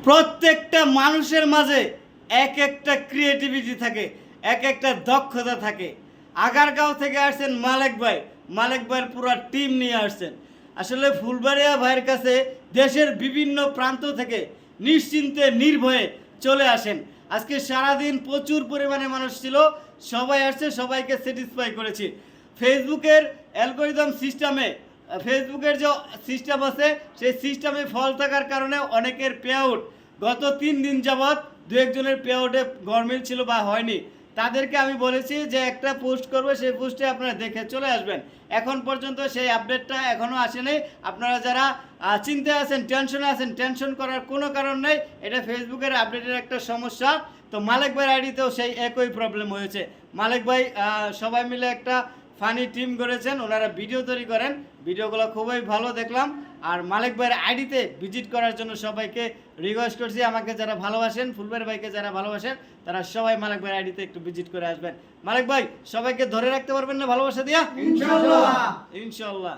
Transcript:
প্রত্যেকটা মানুষের মাঝে এক একটা ক্রিয়েটিভিটি থাকে, এক একটা দক্ষতা থাকে। আগারগাঁও থেকে আসছেন মালেক ভাই, মালেক ভাইয়ের পুরো টিম নিয়ে আসছেন। আসলে ফুলবাড়িয়া ভাইয়ের কাছে দেশের বিভিন্ন প্রান্ত থেকে নিশ্চিন্তে নির্ভয়ে চলে আসেন। আজকে সারাদিন প্রচুর পরিমাণে মানুষ ছিল, সবাই আসছে, সবাইকে স্যাটিসফাই করেছি। ফেসবুকের অ্যালগোরিদম সিস্টেমে, ফেসবুকের যে সিস্টেম আছে সেই সিস্টেমে ফল থাকার কারণে অনেকের পে আউট গত 3 দিন যাবৎ দু একজনের পে আউটে গরমিল ছিল বা হয়নি। তাদেরকে আমি বলেছি যে একটা পোস্ট করবে, সেই পোস্টে আপনারা দেখে চলে আসবেন। এখন পর্যন্ত সেই আপডেটটা এখনও আসেনি। আপনারা যারা চিন্তায় আছেন, টেনশনে আছেন, টেনশন করার কোনো কারণ নেই। এটা ফেসবুকের আপডেটের একটা সমস্যা। তো মালেক ভাইয়ের আইডিতেও সেই একই প্রবলেম হয়েছে। মালেক ভাই সবাই মিলে একটা ফানি টিম করেছেন, ওনারা ভিডিও তৈরি করেন, ভিডিওগুলো খুবই ভালো দেখলাম। আর মালেক ভাইয়ের আইডিতে ভিজিট করার জন্য সবাইকে রিকোয়েস্ট করছি, আমাকে যারা ভালোবাসেন, ফুলবাড়ি ভাইকে যারা ভালোবাসেন, তারা সবাই মালেক ভাইয়ের আইডিতে একটু ভিজিট করে আসবেন। মালেক ভাই, সবাইকে ধরে রাখতে পারবেন না ভালোবাসা দিয়া? ইনশাআল্লাহ। ইনশাআল্লাহ।